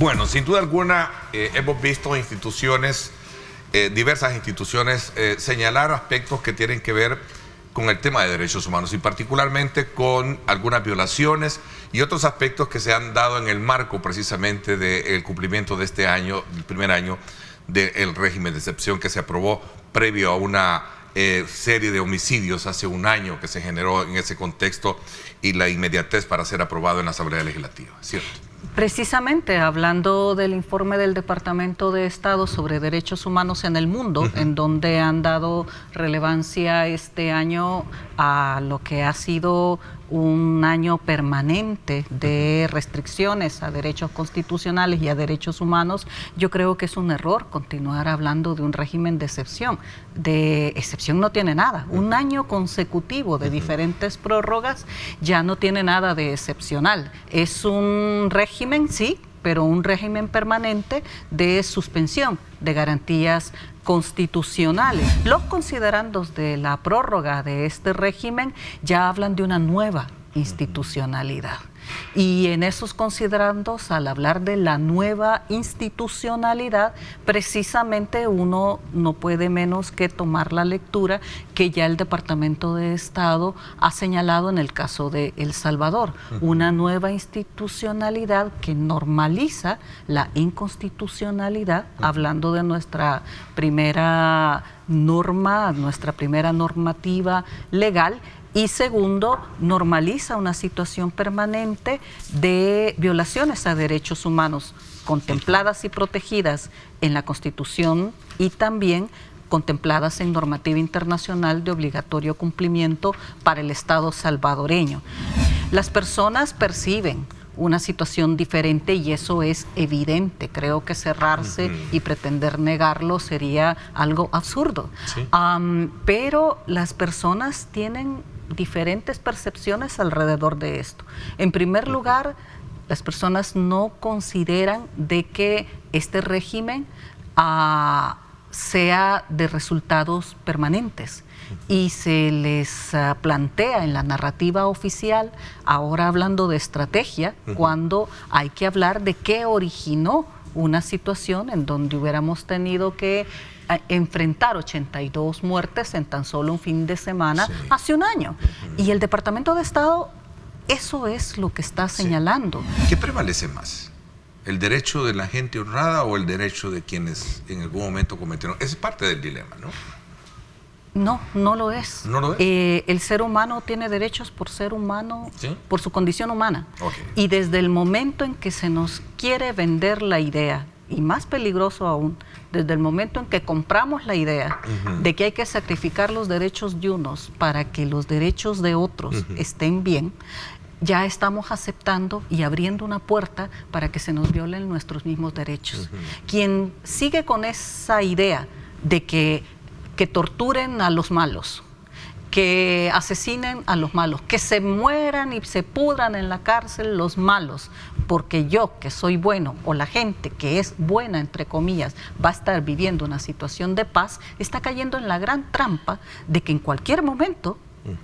Bueno, sin duda alguna hemos visto instituciones, diversas instituciones, señalar aspectos que tienen que ver con el tema de derechos humanos y particularmente con algunas violaciones y otros aspectos que se han dado en el marco precisamente del cumplimiento de este año, el primer año del régimen de excepción que se aprobó previo a una serie de homicidios hace un año que se generó en ese contexto y la inmediatez para ser aprobado en la Asamblea Legislativa, ¿cierto? Precisamente hablando del informe del Departamento de Estado sobre Derechos Humanos en el Mundo, en donde han dado relevancia este año a lo que ha sido un año permanente de restricciones a derechos constitucionales y a derechos humanos, yo creo que es un error continuar hablando de un régimen de excepción. De excepción no tiene nada. Un año consecutivo de diferentes prórrogas ya no tiene nada de excepcional. Es un régimen, sí, pero un régimen permanente de suspensión de garantías constitucionales. Los considerandos de la prórroga de este régimen ya hablan de una nueva institucionalidad. Y en esos considerandos, al hablar de la nueva institucionalidad, precisamente uno no puede menos que tomar la lectura que ya el Departamento de Estado ha señalado en el caso de El Salvador, una nueva institucionalidad que normaliza la inconstitucionalidad, hablando de nuestra primera norma, nuestra primera normativa legal. Y segundo, normaliza una situación permanente de violaciones a derechos humanos contempladas y protegidas en la Constitución y también contempladas en normativa internacional de obligatorio cumplimiento para el Estado salvadoreño. Las personas perciben una situación diferente y eso es evidente. Creo que cerrarse y pretender negarlo sería algo absurdo. Sí. Pero las personas tienen diferentes percepciones alrededor de esto. En primer lugar, las personas no consideran de que este régimen sea de resultados permanentes y se les plantea en la narrativa oficial, ahora hablando de estrategia, cuando hay que hablar de qué originó una situación en donde hubiéramos tenido que enfrentar 82 muertes en tan solo un fin de semana hace un año. Y el Departamento de Estado, eso es lo que está señalando. ¿Qué prevalece más? ¿El derecho de la gente honrada o el derecho de quienes en algún momento cometieron? Esa es parte del dilema, ¿no? No, no lo es. ¿No lo es? El ser humano tiene derechos por ser humano, ¿sí? Por su condición humana. Okay. Y desde el momento en que se nos quiere vender la idea, y más peligroso aún, desde el momento en que compramos la idea de que hay que sacrificar los derechos de unos para que los derechos de otros estén bien, ya estamos aceptando y abriendo una puerta para que se nos violen nuestros mismos derechos. Quien sigue con esa idea de que torturen a los malos, que asesinen a los malos, que se mueran y se pudran en la cárcel los malos, porque yo, que soy bueno, o la gente que es buena, entre comillas, va a estar viviendo una situación de paz, está cayendo en la gran trampa de que en cualquier momento,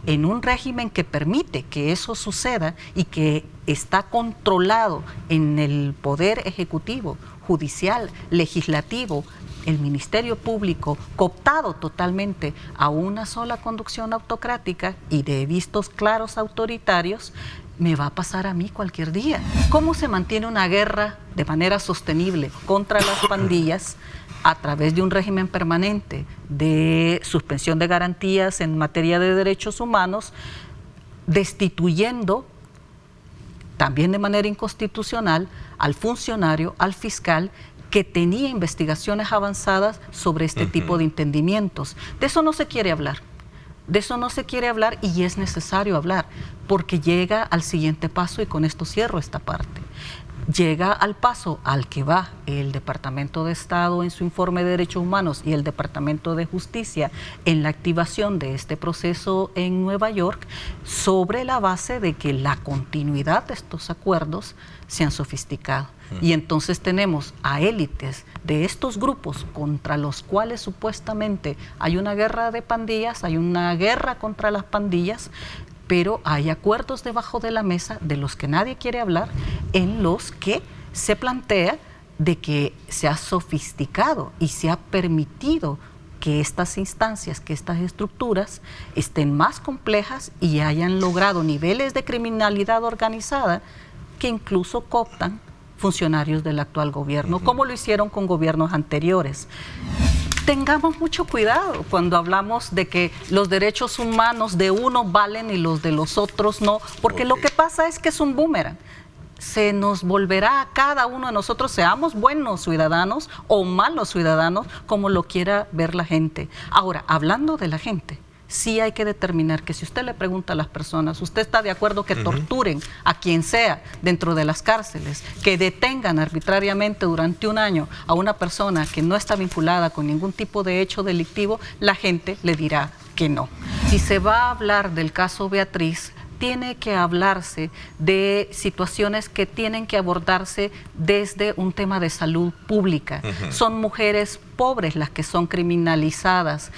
en un régimen que permite que eso suceda y que está controlado en el poder ejecutivo, judicial, legislativo, el Ministerio Público, cooptado totalmente a una sola conducción autocrática y de vistos claros autoritarios, me va a pasar a mí cualquier día. ¿Cómo se mantiene una guerra de manera sostenible contra las pandillas a través de un régimen permanente de suspensión de garantías en materia de derechos humanos, destituyendo también de manera inconstitucional al funcionario, al fiscal, que tenía investigaciones avanzadas sobre este tipo de entendimientos? De eso no se quiere hablar. De eso no se quiere hablar y es necesario hablar, porque llega al siguiente paso y con esto cierro esta parte. Llega al paso al que va el Departamento de Estado en su informe de Derechos Humanos y el Departamento de Justicia en la activación de este proceso en Nueva York, sobre la base de que la continuidad de estos acuerdos se han sofisticado. Y entonces tenemos a élites de estos grupos contra los cuales supuestamente hay una guerra de pandillas, hay una guerra contra las pandillas, pero hay acuerdos debajo de la mesa de los que nadie quiere hablar, en los que se plantea de que se ha sofisticado y se ha permitido que estas instancias, que estas estructuras estén más complejas y hayan logrado niveles de criminalidad organizada que incluso cooptan funcionarios del actual gobierno, como lo hicieron con gobiernos anteriores. Tengamos mucho cuidado cuando hablamos de que los derechos humanos de uno valen y los de los otros no, porque lo que pasa es que es un boomerang. Se nos volverá a cada uno de nosotros, seamos buenos ciudadanos o malos ciudadanos, como lo quiera ver la gente. Ahora, hablando de la gente, sí hay que determinar que si usted le pregunta a las personas, ¿usted está de acuerdo que torturen a quien sea dentro de las cárceles, que detengan arbitrariamente durante un año a una persona que no está vinculada con ningún tipo de hecho delictivo? La gente le dirá que no. Si se va a hablar del caso Beatriz, tiene que hablarse de situaciones que tienen que abordarse desde un tema de salud pública. Son mujeres pobres las que son criminalizadas,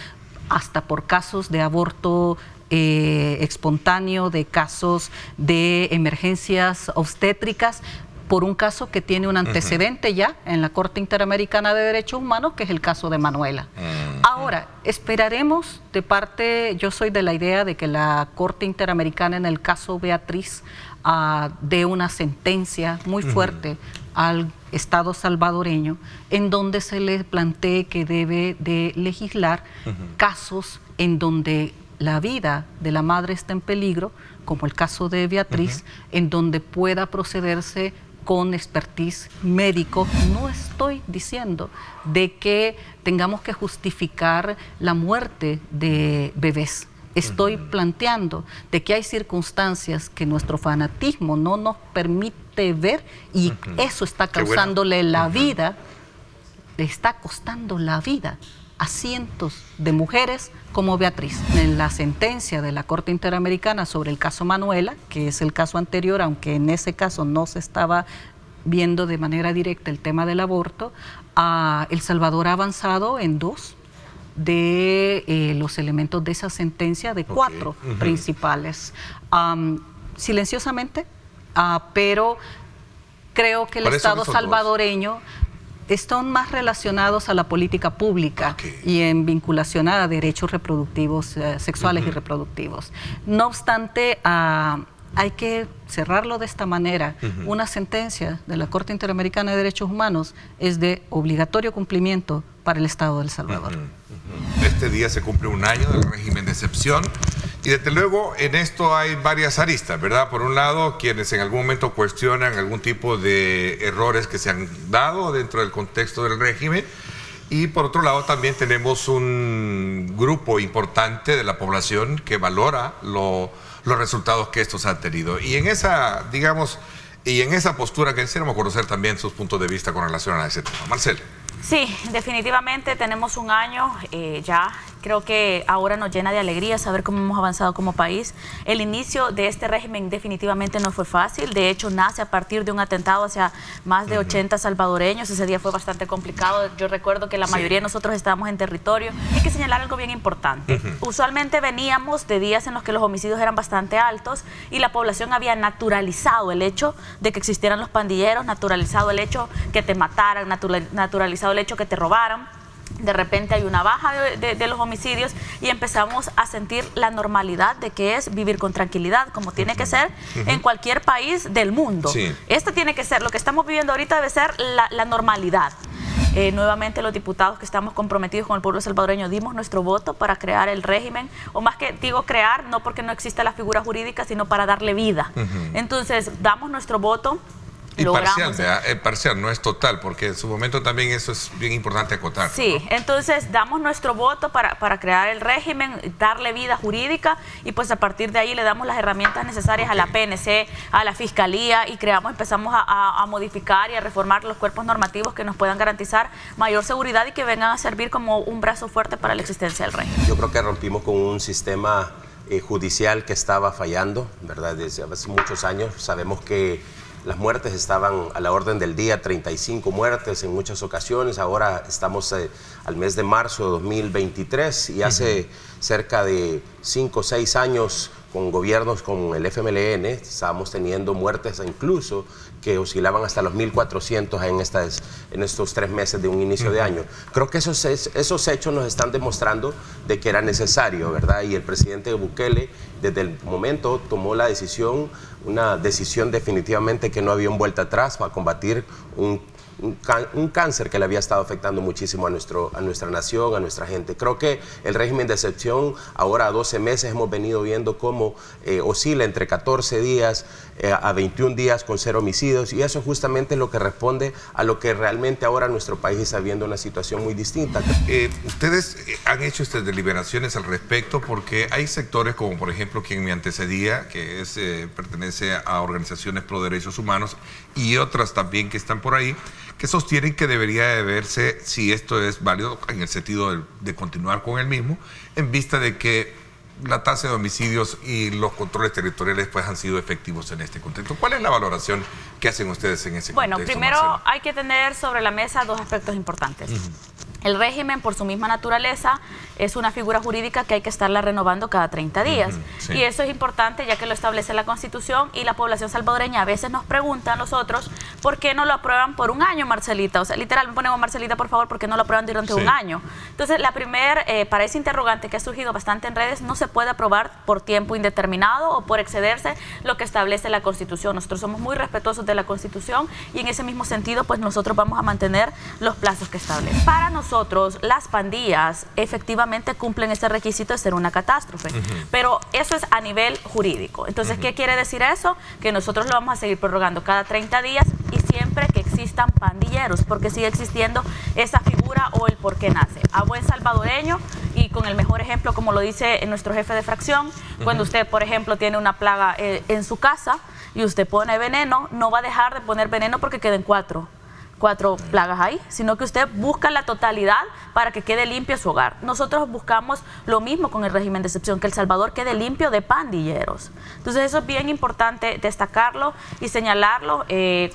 hasta por casos de aborto espontáneo, de casos de emergencias obstétricas, por un caso que tiene un antecedente ya en la Corte Interamericana de Derechos Humanos, que es el caso de Manuela. Ahora, esperaremos de parte, yo soy de la idea de que la Corte Interamericana en el caso Beatriz dé una sentencia muy fuerte al Estado salvadoreño, en donde se le plantee que debe de legislar casos en donde la vida de la madre está en peligro, como el caso de Beatriz, en donde pueda procederse con expertise médico. No estoy diciendo de que tengamos que justificar la muerte de bebés. Estoy planteando de que hay circunstancias que nuestro fanatismo no nos permite ver y eso está causándole la vida, le está costando la vida a cientos de mujeres como Beatriz. En la sentencia de la Corte Interamericana sobre el caso Manuela, que es el caso anterior, aunque en ese caso no se estaba viendo de manera directa el tema del aborto, El Salvador ha avanzado en 2 de los elementos de esa sentencia, de 4 principales. Silenciosamente, pero creo que el Estado salvadoreño están más relacionados a la política pública y en vinculación a derechos reproductivos, sexuales y reproductivos. No obstante, hay que cerrarlo de esta manera. Una sentencia de la Corte Interamericana de Derechos Humanos es de obligatorio cumplimiento para el Estado de El Salvador. Este día se cumple un año del régimen de excepción y desde luego en esto hay varias aristas, ¿verdad? Por un lado, quienes en algún momento cuestionan algún tipo de errores que se han dado dentro del contexto del régimen, y por otro lado también tenemos un grupo importante de la población que valora los resultados que estos han tenido. Y en esa, digamos, y en esa postura que quisiéramos conocer también sus puntos de vista con relación a ese tema. Marcela. Sí, definitivamente tenemos un año ya. Creo que ahora nos llena de alegría saber cómo hemos avanzado como país. El inicio de este régimen definitivamente no fue fácil. De hecho, nace a partir de un atentado hacia más de 80 salvadoreños. Ese día fue bastante complicado. Yo recuerdo que la mayoría de nosotros estábamos en territorio. Hay que señalar algo bien importante. Usualmente veníamos de días en los que los homicidios eran bastante altos y la población había naturalizado el hecho de que existieran los pandilleros, naturalizado el hecho que te mataran, naturalizado el hecho que te robaran. De repente hay una baja de los homicidios y empezamos a sentir la normalidad de que es vivir con tranquilidad, como tiene que ser en cualquier país del mundo. Este tiene que ser, lo que estamos viviendo ahorita debe ser la normalidad. Nuevamente los diputados que estamos comprometidos con el pueblo salvadoreño dimos nuestro voto para crear el régimen, o más que digo crear, no porque no exista la figura jurídica, sino para darle vida. Entonces damos nuestro voto. Y parcial, no es total, porque en su momento también eso es bien importante acotar. Sí, ¿no? Entonces damos nuestro voto para crear el régimen, darle vida jurídica y pues a partir de ahí le damos las herramientas necesarias a la PNC, a la Fiscalía y empezamos a modificar y a reformar los cuerpos normativos que nos puedan garantizar mayor seguridad y que vengan a servir como un brazo fuerte para la existencia del régimen. Yo creo que rompimos con un sistema judicial que estaba fallando, ¿verdad? Desde hace muchos años sabemos que las muertes estaban a la orden del día, 35 muertes en muchas ocasiones. Ahora estamos al mes de marzo de 2023 y hace cerca de 5 o 6 años con gobiernos como el FMLN, estábamos teniendo muertes incluso que oscilaban hasta los 1.400 en estos 3 meses de un inicio de año. Creo que esos hechos nos están demostrando de que era necesario, ¿verdad? Y el presidente Bukele desde el momento tomó la decisión, una decisión definitivamente que no había un vuelta atrás para combatir un cáncer que le había estado afectando muchísimo a nuestra nación, a nuestra gente. Creo que el régimen de excepción, ahora a 12 meses, hemos venido viendo cómo oscila entre 14 días a 21 días con 0 homicidios, y eso justamente es lo que responde a lo que realmente ahora nuestro país está viendo una situación muy distinta. Ustedes han hecho estas deliberaciones al respecto porque hay sectores como por ejemplo quien me antecedía, que pertenece a organizaciones pro derechos humanos, y otras también que están por ahí, que sostienen que debería de verse si esto es válido en el sentido de continuar con el mismo, en vista de que la tasa de homicidios y los controles territoriales pues han sido efectivos en este contexto. ¿Cuál es la valoración que hacen ustedes en ese contexto? Bueno, primero hay que tener sobre la mesa 2 aspectos importantes. El régimen, por su misma naturaleza, es una figura jurídica que hay que estarla renovando cada 30 días. Sí. Y eso es importante ya que lo establece la Constitución, y la población salvadoreña a veces nos pregunta a nosotros por qué no lo aprueban por un año, Marcelita. O sea, literal, me ponemos Marcelita, por favor, ¿por qué no lo aprueban durante un año? Entonces, para ese interrogante que ha surgido bastante en redes, no se puede aprobar por tiempo indeterminado o por excederse lo que establece la Constitución. Nosotros somos muy respetuosos de la Constitución y en ese mismo sentido, pues nosotros vamos a mantener los plazos que establece. Para nosotros, las pandillas efectivamente cumplen este requisito de ser una catástrofe, pero eso es a nivel jurídico. Entonces, ¿qué quiere decir eso? Que nosotros lo vamos a seguir prorrogando cada 30 días y siempre que existan pandilleros, porque sigue existiendo esa figura o el por qué nace. A buen salvadoreño, y con el mejor ejemplo, como lo dice nuestro jefe de fracción, cuando usted, por ejemplo, tiene una plaga en su casa y usted pone veneno, no va a dejar de poner veneno porque queden 4 plagas ahí, sino que usted busca la totalidad para que quede limpio su hogar. Nosotros buscamos lo mismo con el régimen de excepción, que El Salvador quede limpio de pandilleros. Entonces eso es bien importante destacarlo y señalarlo.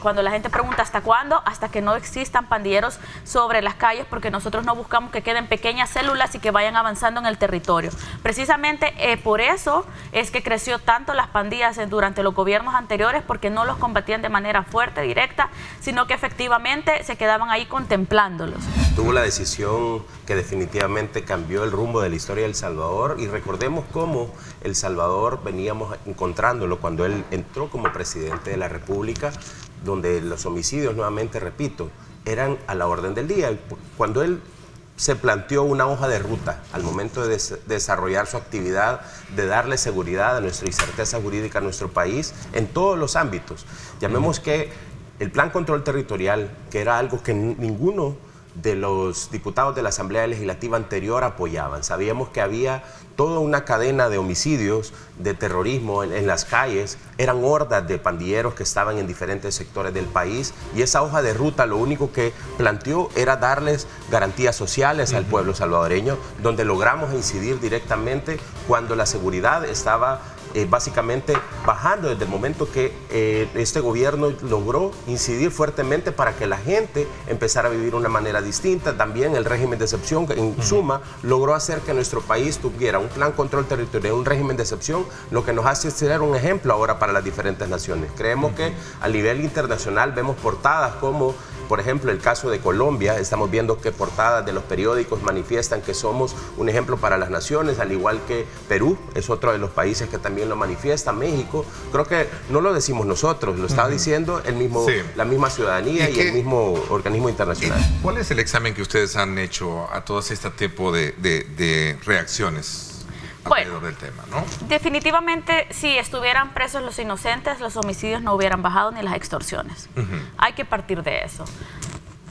Cuando la gente pregunta ¿hasta cuándo? Hasta que no existan pandilleros sobre las calles, porque nosotros no buscamos que queden pequeñas células y que vayan avanzando en el territorio. Precisamente por eso es que creció tanto las pandillas durante los gobiernos anteriores, porque no los combatían de manera fuerte, directa, sino que efectivamente se quedaban ahí contemplándolos. Tuvo la decisión que definitivamente cambió el rumbo de la historia de El Salvador, y recordemos cómo El Salvador veníamos encontrándolo cuando él entró como presidente de la República, donde los homicidios, nuevamente repito, eran a la orden del día. Cuando él se planteó una hoja de ruta al momento de desarrollar su actividad, de darle seguridad y certeza jurídica a nuestro país en todos los ámbitos. Llamemos que el Plan Control Territorial, que era algo que ninguno de los diputados de la Asamblea Legislativa anterior apoyaban. Sabíamos que había toda una cadena de homicidios, de terrorismo en las calles, eran hordas de pandilleros que estaban en diferentes sectores del país, y esa hoja de ruta lo único que planteó era darles garantías sociales al pueblo salvadoreño, donde logramos incidir directamente cuando la seguridad estaba básicamente bajando desde el momento que este gobierno logró incidir fuertemente para que la gente empezara a vivir de una manera distinta. También el régimen de excepción, en suma, logró hacer que nuestro país tuviera un plan control territorial, un régimen de excepción, lo que nos hace ser un ejemplo ahora para las diferentes naciones. Creemos que a nivel internacional vemos portadas como, por ejemplo, el caso de Colombia. Estamos viendo que portadas de los periódicos manifiestan que somos un ejemplo para las naciones, al igual que Perú es otro de los países que también lo manifiesta. México, creo que no lo decimos nosotros, lo está diciendo la misma ciudadanía y el mismo organismo internacional. ¿Cuál es el examen que ustedes han hecho a todo este tipo de reacciones alrededor del tema, ¿no? Definitivamente, si estuvieran presos los inocentes, los homicidios no hubieran bajado ni las extorsiones. Hay que partir de eso.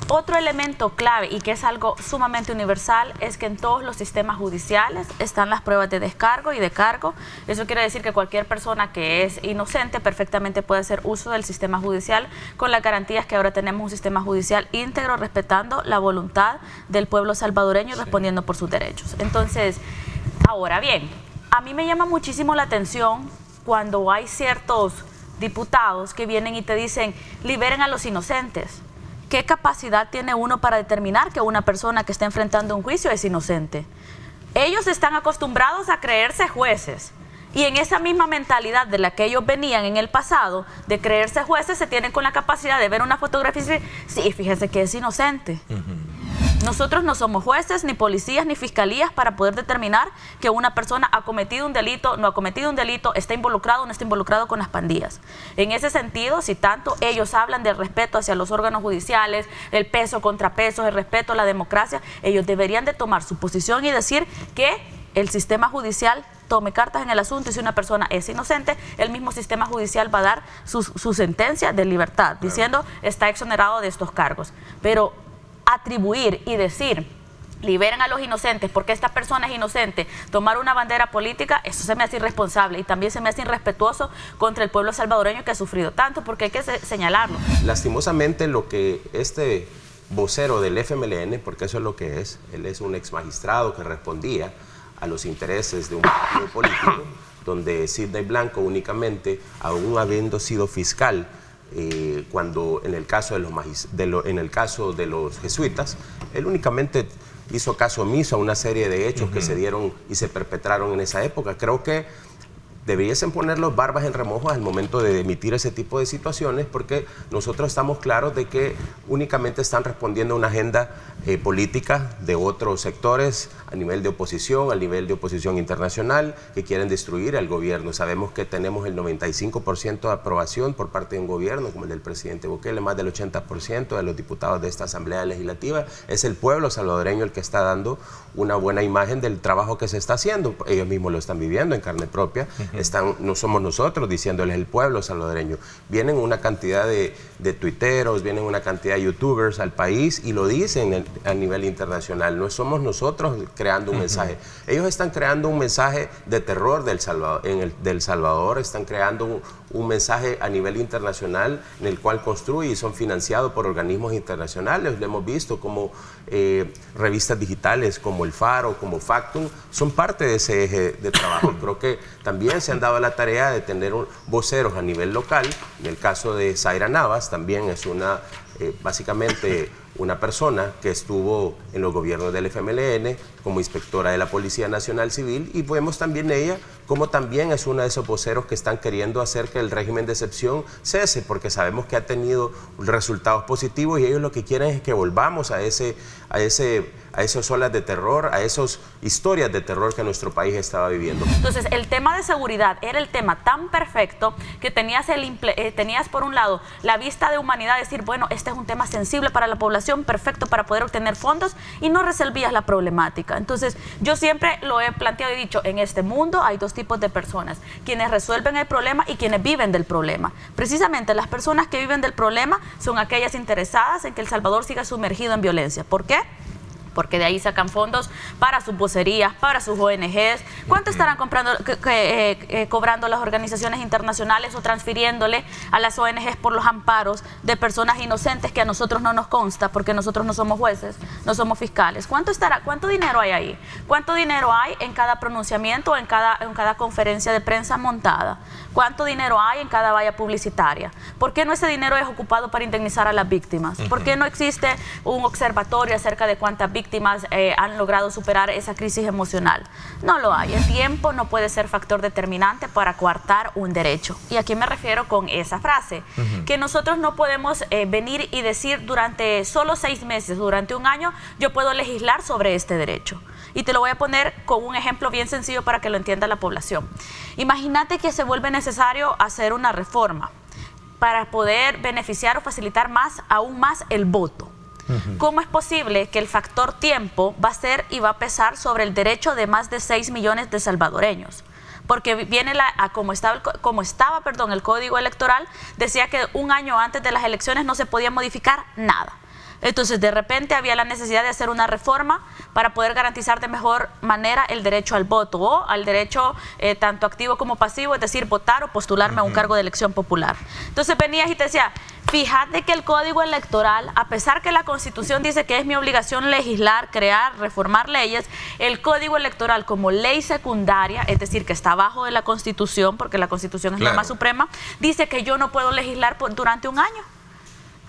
Otro elemento clave, y que es algo sumamente universal, es que en todos los sistemas judiciales están las pruebas de descargo y de cargo. Eso quiere decir que cualquier persona que es inocente perfectamente puede hacer uso del sistema judicial, con las garantías que ahora tenemos un sistema judicial íntegro, respetando la voluntad del pueblo salvadoreño y respondiendo por sus derechos. Entonces, ahora bien, a mí me llama muchísimo la atención cuando hay ciertos diputados que vienen y te dicen, liberen a los inocentes. ¿Qué capacidad tiene uno para determinar que una persona que está enfrentando un juicio es inocente? Ellos están acostumbrados a creerse jueces Y en esa misma mentalidad de la que ellos venían en el pasado, de creerse jueces, se tienen con la capacidad de ver una fotografía y decir, sí, fíjense que es inocente. Nosotros no somos jueces, ni policías, ni fiscalías para poder determinar que una persona ha cometido un delito, no ha cometido un delito, está involucrado o no está involucrado con las pandillas. En ese sentido, si tanto ellos hablan del respeto hacia los órganos judiciales, el peso, contrapesos, el respeto a la democracia, ellos deberían de tomar su posición y decir que el sistema judicial tome cartas en el asunto y si una persona es inocente, el mismo sistema judicial va a dar su sentencia de libertad, diciendo está exonerado de estos cargos. Pero atribuir y decir liberen a los inocentes porque esta persona es inocente, tomar una bandera política, eso se me hace irresponsable y también se me hace irrespetuoso contra el pueblo salvadoreño que ha sufrido tanto, porque hay que señalarlo. Lastimosamente lo que este vocero del FMLN, porque eso es lo que es, él es un ex magistrado que respondía a los intereses de un partido político, donde Sidney Blanco únicamente, aún habiendo sido fiscal, cuando en el caso de los jesuitas, él únicamente hizo caso omiso a una serie de hechos que se dieron y se perpetraron en esa época. Creo que debiesen poner los barbas en remojo al momento de emitir ese tipo de situaciones, porque nosotros estamos claros de que únicamente están respondiendo a una agenda política de otros sectores a nivel de oposición internacional, que quieren destruir al gobierno. Sabemos que tenemos el 95% de aprobación por parte de un gobierno como el del presidente Bukele, más del 80% de los diputados de esta Asamblea Legislativa. Es el pueblo salvadoreño el que está dando una buena imagen del trabajo que se está haciendo. Ellos mismos lo están viviendo en carne propia. No somos nosotros diciéndoles el pueblo salvadoreño. Vienen una cantidad de tuiteros, vienen una cantidad de youtubers al país y lo dicen a nivel internacional. No somos nosotros creando un mensaje. Ellos están creando un mensaje de terror del Salvador, están creando un mensaje a nivel internacional en el cual construyen y son financiados por organismos internacionales. Lo hemos visto como revistas digitales como El Faro, como Factum, son parte de ese eje de trabajo. Creo que también se han dado la tarea de tener voceros a nivel local. En el caso de Zaira Navas, también es básicamente una persona que estuvo en los gobiernos del FMLN como inspectora de la Policía Nacional Civil, y vemos también ella como también es uno de esos voceros que están queriendo hacer que el régimen de excepción cese, porque sabemos que ha tenido resultados positivos y ellos lo que quieren es que volvamos a esas olas de terror, a esas historias de terror que nuestro país estaba viviendo. Entonces, el tema de seguridad era el tema tan perfecto que tenías por un lado la vista de humanidad, decir, bueno, este es un tema sensible para la población, perfecto para poder obtener fondos, y no resolvías la problemática. Entonces, yo siempre lo he planteado y dicho, en este mundo hay dos tipos de personas, quienes resuelven el problema y quienes viven del problema. Precisamente las personas que viven del problema son aquellas interesadas en que El Salvador siga sumergido en violencia. ¿Por qué? Porque de ahí sacan fondos para sus vocerías, para sus ONGs. ¿Cuánto estarán cobrando las organizaciones internacionales o transfiriéndole a las ONGs por los amparos de personas inocentes que a nosotros no nos consta, porque nosotros no somos jueces, no somos fiscales? ¿Cuánto dinero hay ahí? ¿Cuánto dinero hay en cada pronunciamiento, en cada conferencia de prensa montada? ¿Cuánto dinero hay en cada valla publicitaria? ¿Por qué no ese dinero es ocupado para indemnizar a las víctimas? ¿Por qué no existe un observatorio acerca de cuántas víctimas han logrado superar esa crisis emocional? No lo hay. El tiempo no puede ser factor determinante para coartar un derecho. ¿Y a qué me refiero con esa frase? Que nosotros no podemos venir y decir durante solo 6 meses, durante un año, yo puedo legislar sobre este derecho. Y te lo voy a poner con un ejemplo bien sencillo para que lo entienda la población. Imagínate que se vuelve necesario hacer una reforma para poder beneficiar o facilitar aún más el voto. ¿Cómo es posible que el factor tiempo va a ser y va a pesar sobre el derecho de más de 6 millones de salvadoreños? Porque viene como estaba el Código Electoral, decía que un año antes de las elecciones no se podía modificar nada. Entonces, de repente había la necesidad de hacer una reforma para poder garantizar de mejor manera el derecho al voto o al derecho tanto activo como pasivo, es decir, votar o postularme a un cargo de elección popular. Entonces venías y te decía, fíjate que el Código Electoral, a pesar que la Constitución dice que es mi obligación legislar, crear, reformar leyes, el Código Electoral como ley secundaria, es decir, que está abajo de la Constitución, porque la Constitución es norma suprema, dice que yo no puedo legislar durante un año.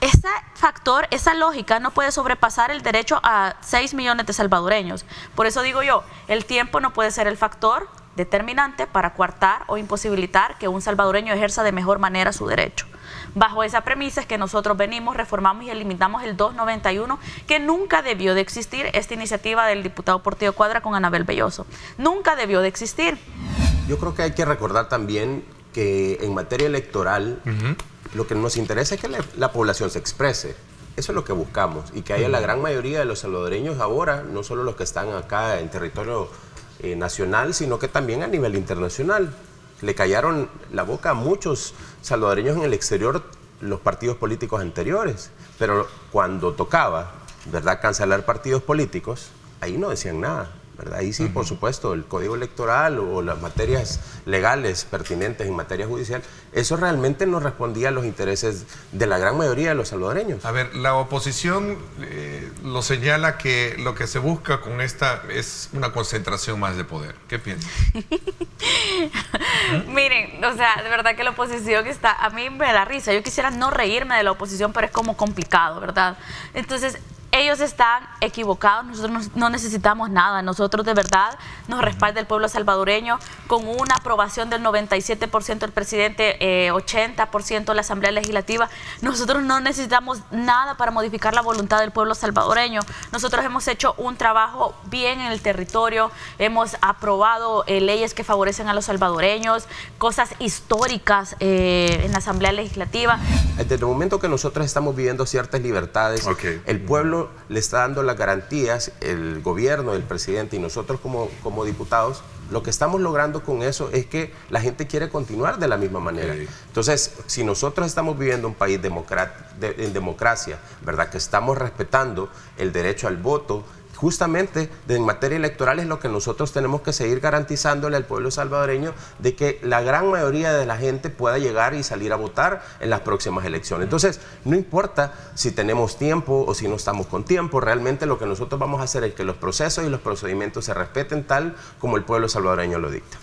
Ese factor, esa lógica no puede sobrepasar el derecho a 6 millones de salvadoreños. Por eso digo yo, el tiempo no puede ser el factor determinante para coartar o imposibilitar que un salvadoreño ejerza de mejor manera su derecho. Bajo esa premisa es que nosotros venimos, reformamos y eliminamos el 291, que nunca debió de existir, esta iniciativa del diputado Portillo Cuadra con Anabel Belloso. Nunca debió de existir. Yo creo que hay que recordar también que en materia electoral lo que nos interesa es que la población se exprese. Eso es lo que buscamos, y que haya la gran mayoría de los salvadoreños ahora, no solo los que están acá en territorio nacional, sino que también a nivel internacional. Le callaron la boca a muchos salvadoreños en el exterior los partidos políticos anteriores, pero cuando tocaba, ¿verdad?, cancelar partidos políticos, ahí no decían nada, ¿verdad? Ahí sí, por supuesto, el código electoral o las materias legales pertinentes en materia judicial, eso realmente no respondía a los intereses de la gran mayoría de los salvadoreños. A ver, la oposición lo señala que lo que se busca con esta es una concentración más de poder. ¿Qué piensas? Miren, o sea, de verdad que la oposición está, a mí me da risa, yo quisiera no reírme de la oposición, pero es como complicado, ¿verdad? Entonces, ellos están equivocados, nosotros no necesitamos nada, nosotros de verdad nos respalda el pueblo salvadoreño con una aprobación del 97% del presidente, 80% de la Asamblea Legislativa. Nosotros no necesitamos nada para modificar la voluntad del pueblo salvadoreño. Nosotros hemos hecho un trabajo bien en el territorio, hemos aprobado leyes que favorecen a los salvadoreños, cosas históricas en la Asamblea Legislativa. Desde el momento que nosotros estamos viviendo ciertas libertades, el pueblo le está dando las garantías, el gobierno, el presidente y nosotros como diputados, lo que estamos logrando con eso es que la gente quiere continuar de la misma manera. Entonces, si nosotros estamos viviendo un país en democracia, ¿verdad?, que estamos respetando el derecho al voto, justamente en materia electoral es lo que nosotros tenemos que seguir garantizándole al pueblo salvadoreño, de que la gran mayoría de la gente pueda llegar y salir a votar en las próximas elecciones. Entonces, no importa si tenemos tiempo o si no estamos con tiempo, realmente lo que nosotros vamos a hacer es que los procesos y los procedimientos se respeten tal como el pueblo salvadoreño lo dicta.